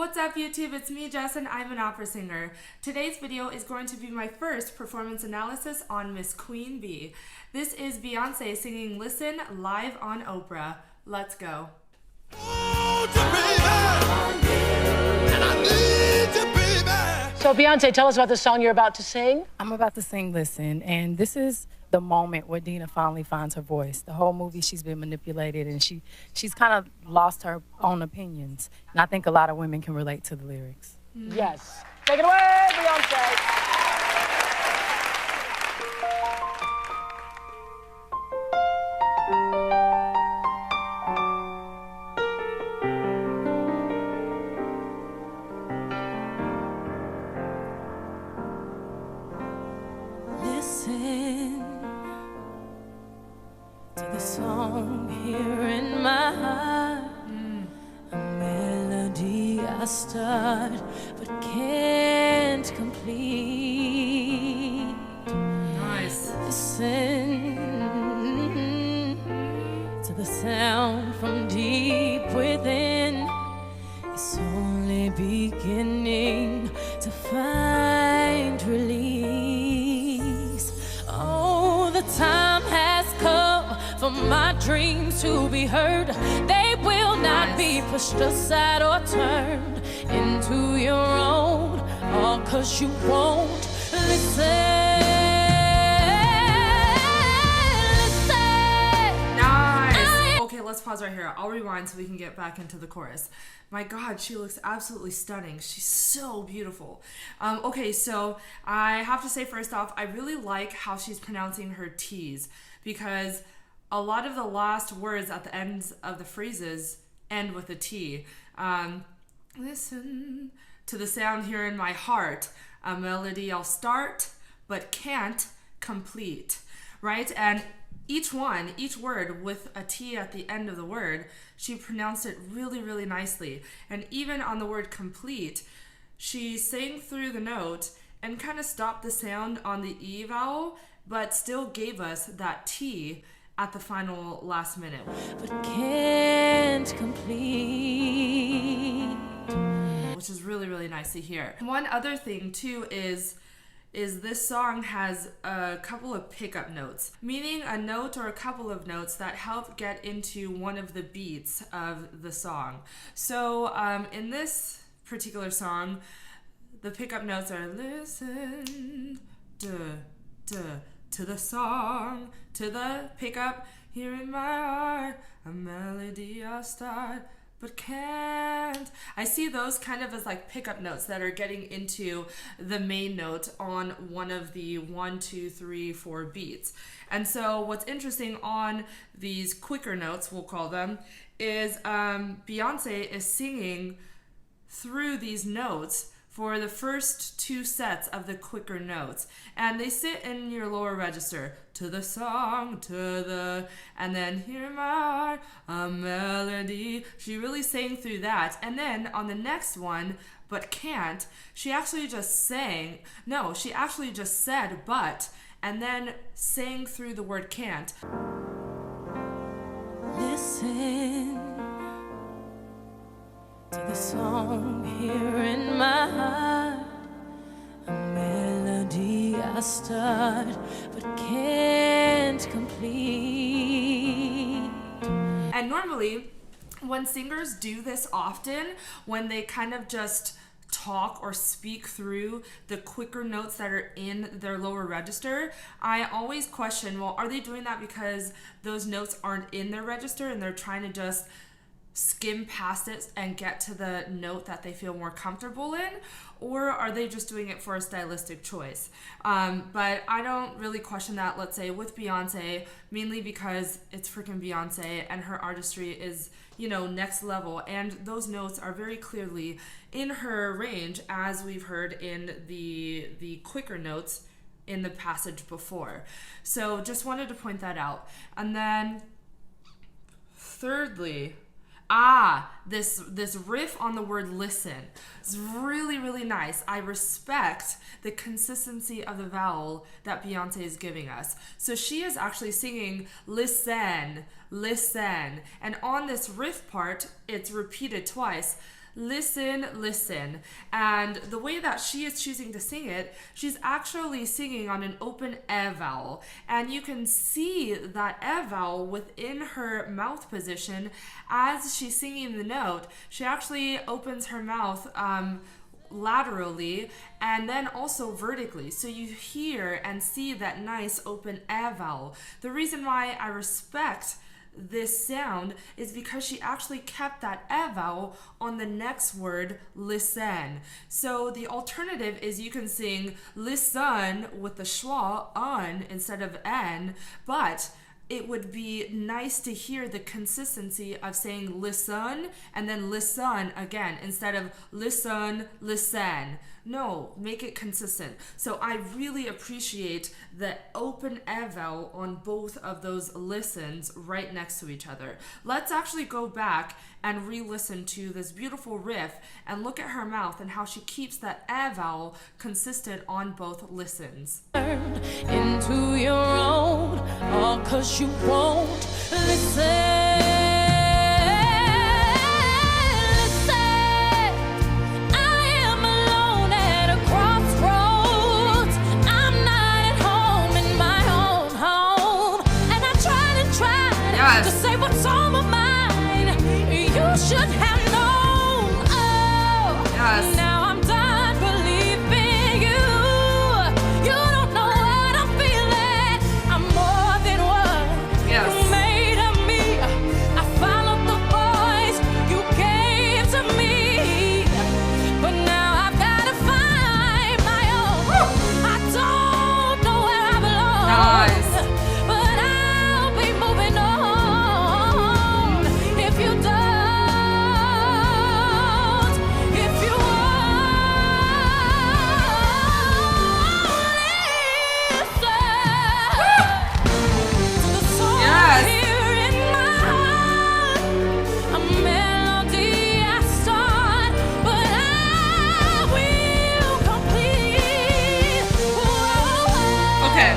What's up YouTube? It's me, Jess, and I'm an opera singer. Today's video is going to be my first performance analysis on Miss Queen Bee. This is Beyonce singing Listen live on Oprah. Let's go. So Beyonce, tell us about the song you're about to sing. I'm about to sing Listen, and this is the moment where Dina finally finds her voice. The whole movie she's been manipulated and she's kind of lost her own opinions. And I think a lot of women can relate to the lyrics. Yes. Take it away, Beyonce. Listen to the song here in my heart, a melody I start but can't complete. Nice. Listen to the sound from deep within. It's only beginning to find release. Oh, the time has come for my dreams to be heard. They will not be pushed aside or turned into your own, all 'cause you won't listen. Okay, let's pause right here. I'll rewind so we can get back into the chorus. My God, she looks absolutely stunning. She's so beautiful. Okay, so I have to say first off, I really like how she's pronouncing her T's because a lot of the last words at the ends of the phrases end with a T. Listen to the sound here in my heart, a melody I'll start but can't complete, right? And each word with a T at the end of the word, she pronounced it really, really nicely. And even on the word complete, she sang through the note and kind of stopped the sound on the E vowel, but still gave us that T at the final last minute. But can't complete. Which is really, really nice to hear. One other thing too is this song has a couple of pickup notes, meaning a note or a couple of notes that help get into one of the beats of the song. So in this particular song, the pickup notes are listen, duh, duh, to the song, to the pickup, here in my heart, a melody I'll start but can't. I see those kind of as like pickup notes that are getting into the main note on one of the 1, 2, 3, 4 beats. And so what's interesting on these quicker notes, we'll call them, is Beyonce is singing through these notes for the first 2 sets of the quicker notes. And they sit in your lower register. To the song, to the, and then hear my heart, a melody. She really sang through that. And then on the next one, but can't, she actually just sang, no, she actually just said but, and then sang through the word can't. Listen to the song here in my heart, a melody I start but can't complete. And normally when singers do this often, when they kind of just talk or speak through the quicker notes that are in their lower register, I always question, well, are they doing that because those notes aren't in their register and they're trying to just skim past it and get to the note that they feel more comfortable in, or are they just doing it for a stylistic choice? But I don't really question that, let's say, with Beyonce, mainly because it's freaking Beyonce and her artistry is, you know, next level, and those notes are very clearly in her range, as we've heard in the quicker notes in the passage before. So just wanted to point that out. And then thirdly, this riff on the word listen is really, really nice. I respect the consistency of the vowel that Beyonce is giving us. So she is actually singing listen, listen. And on this riff part, it's repeated twice. listen, listen. And the way that she is choosing to sing it, she's actually singing on an open E vowel. And you can see that E vowel within her mouth position as she's singing the note. She actually opens her mouth laterally and then also vertically, so you hear and see that nice open E vowel. The reason why I respect this sound is because she actually kept that E vowel on the next word, listen. So the alternative is you can sing listen with the schwa on instead of n, but it would be nice to hear the consistency of saying listen and then listen again instead of listen, listen. No, make it consistent. So I really appreciate the open E vowel on both of those listens right next to each other. Let's actually go back and re-listen to this beautiful riff and look at her mouth and how she keeps that E vowel consistent on both listens. Into your own, all 'cause you won't listen. Yes. To say what's on my mind, you should have known. Oh, yes. Now I'm done believing you. You don't know what I'm feeling. I'm more than what Yes. you made of me. I followed the voice you gave to me, but now I've got to find my own. Woo! I don't know where I belong. Nice. But I'll be moving on. If you don't, if you listen to the song Yes. here in my heart, a melody I start, but I will complete. Whoa. Okay,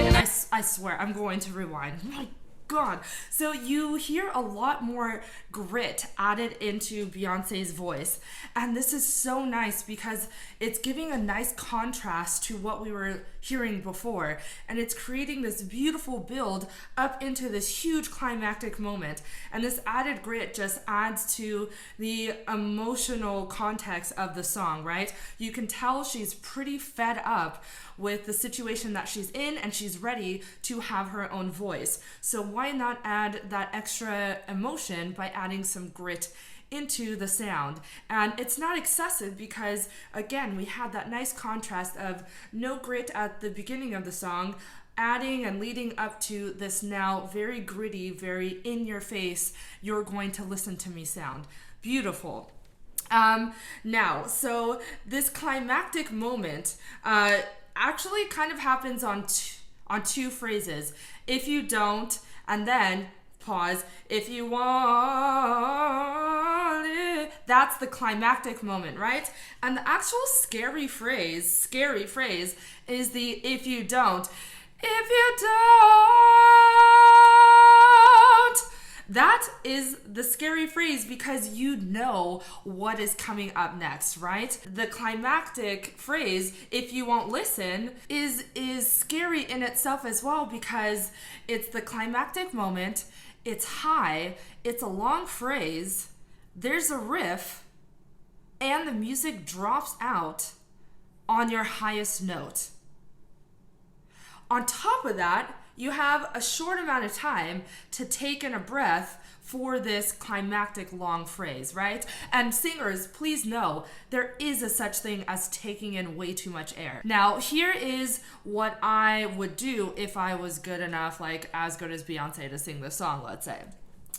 and I swear I'm going to rewind. My God. So you hear a lot more grit added into Beyonce's voice. And this is so nice because it's giving a nice contrast to what we were hearing before. And it's creating this beautiful build up into this huge climactic moment. And this added grit just adds to the emotional context of the song, right? You can tell she's pretty fed up with the situation that she's in and she's ready to have her own voice. So why not add that extra emotion by adding some grit into the sound? And it's not excessive because, again, we had that nice contrast of no grit at the beginning of the song, adding and leading up to this now very gritty, very in your face, you're going to listen to me sound. Beautiful. Now, so this climactic moment actually kind of happens on two phrases. If you don't, and then pause, if you want it. That's the climactic moment, right? And the actual scary phrase is the if you don't. If you don't. That is the scary phrase because you know what is coming up next, right? The climactic phrase, if you won't listen, is scary in itself as well because it's the climactic moment, it's high, it's a long phrase, there's a riff, and the music drops out on your highest note. On top of that, you have a short amount of time to take in a breath for this climactic long phrase, right? And singers, please know there is a such thing as taking in way too much air. Now, here is what I would do if I was good enough, like as good as Beyonce to sing this song, let's say.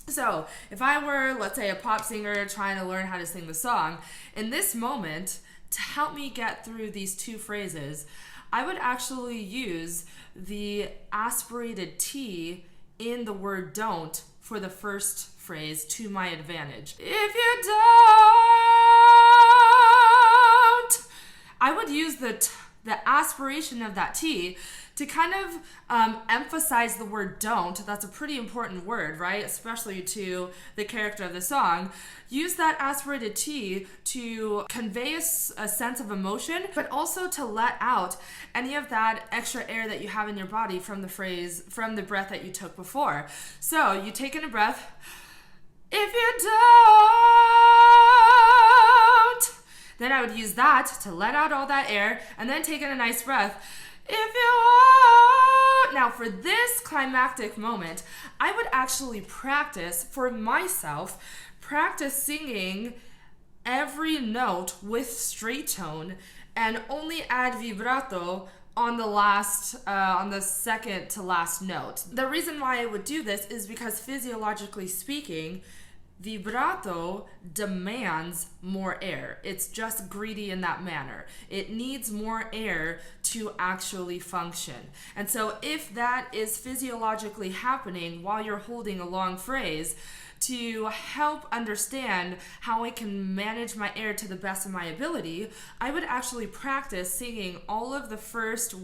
So if I were, let's say, a pop singer trying to learn how to sing the song, in this moment, to help me get through these two phrases, I would actually use the aspirated T in the word don't for the first phrase to my advantage. If you don't, I would use the the aspiration of that T, to kind of emphasize the word don't. That's a pretty important word, right? Especially to the character of the song. Use that aspirated T to convey a sense of emotion, but also to let out any of that extra air that you have in your body from the phrase, from the breath that you took before. So you take in a breath. If you don't, then I would use that to let out all that air, and then take in a nice breath. If you won't. Now for this climactic moment, I would actually practice for myself, practice singing every note with straight tone and only add vibrato on the second to last note. The reason why I would do this is because physiologically speaking, vibrato demands more air. It's just greedy in that manner. It needs more air to actually function. And so if that is physiologically happening while you're holding a long phrase, to help understand how I can manage my air to the best of my ability, I would actually practice singing all of the first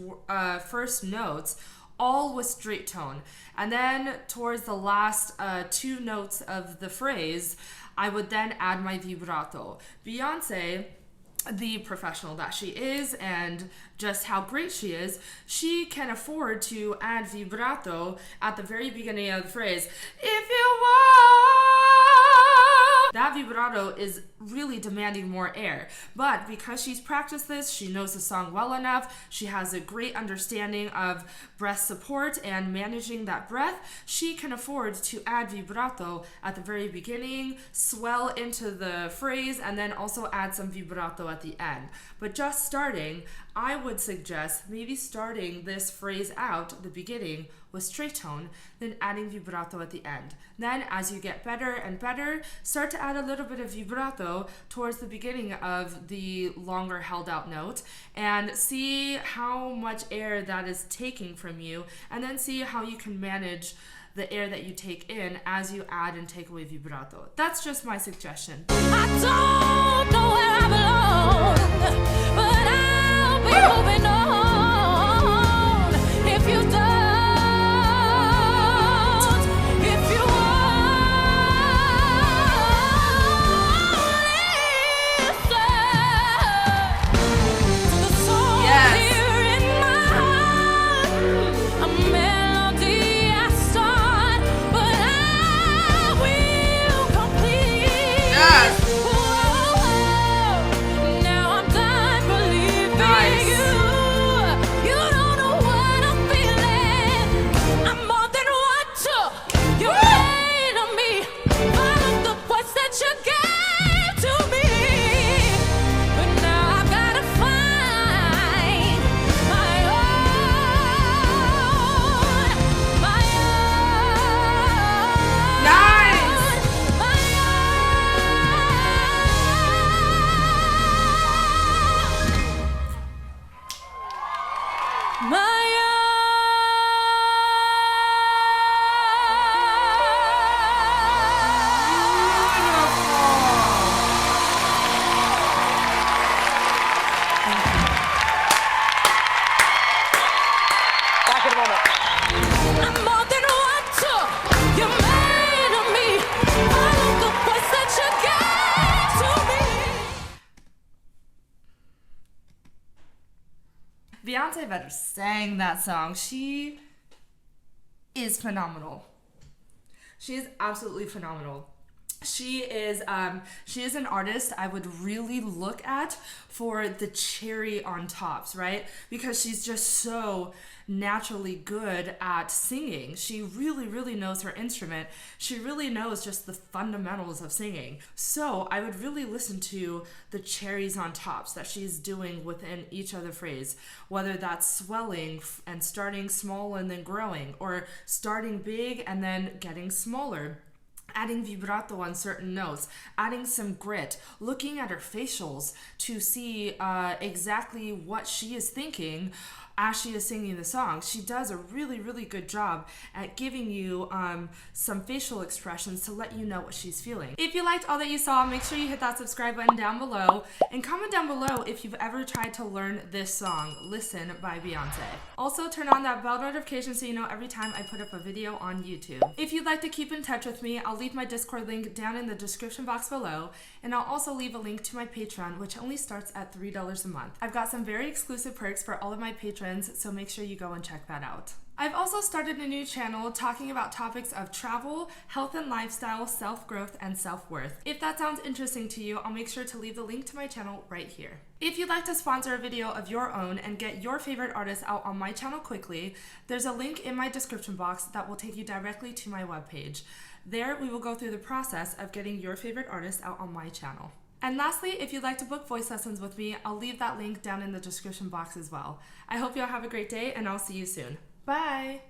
notes all with straight tone. And then towards the last two notes of the phrase, I would then add my vibrato. Beyonce, the professional that she is and just how great she is, she can afford to add vibrato at the very beginning of the phrase. If you want, that vibrato is really demanding more air. But because she's practiced this, she knows the song well enough, she has a great understanding of breath support and managing that breath, she can afford to add vibrato at the very beginning, swell into the phrase, and then also add some vibrato at the end. But just starting, I would suggest maybe starting this phrase out, the beginning, with straight tone, then adding vibrato at the end. Then as you get better and better, start to add a little bit of vibrato towards the beginning of the longer held out note and see how much air that is taking from you, and then see how you can manage the air that you take in as you add and take away vibrato. That's just my suggestion. I don't know where I belong, but I'll be moving on. If you don't, if you listen to the song here in my heart, a melody I start, but I will complete. Yes. Now I'm done believing Nice. you. You don't know what I'm feeling. I'm more than what you made of me. All of the words that you gave to me. But now I've gotta find my own, my own, Nice. my own, my Back in a moment. I'm more than what you made of me. All of the words that you gave to me. Beyonce better sang that song. She is phenomenal. She is absolutely phenomenal. She is an artist I would really look at for the cherry on tops, right? Because she's just so naturally good at singing. She really, really knows her instrument. She really knows just the fundamentals of singing. So I would really listen to the cherries on tops that she's doing within each other phrase, whether that's swelling and starting small and then growing, or starting big and then getting smaller. adding vibrato on certain notes, adding some grit, looking at her facials to see exactly what she is thinking as she is singing the song. She does a really, really good job at giving you some facial expressions to let you know what she's feeling. If you liked all that you saw, make sure you hit that subscribe button down below and comment down below if you've ever tried to learn this song, Listen by Beyonce. Also, turn on that bell notification so you know every time I put up a video on YouTube. If you'd like to keep in touch with me, I'll leave my Discord link down in the description box below, and I'll also leave a link to my Patreon, which only starts at $3 a month. I've got some very exclusive perks for all of my patrons, so make sure you go and check that out. I've also started a new channel talking about topics of travel, health and lifestyle, self-growth, and self-worth. If that sounds interesting to you, I'll make sure to leave the link to my channel right here. If you'd like to sponsor a video of your own and get your favorite artist out on my channel quickly, there's a link in my description box that will take you directly to my webpage. There, we will go through the process of getting your favorite artist out on my channel. And lastly, if you'd like to book voice lessons with me, I'll leave that link down in the description box as well. I hope y'all have a great day, and I'll see you soon. Bye!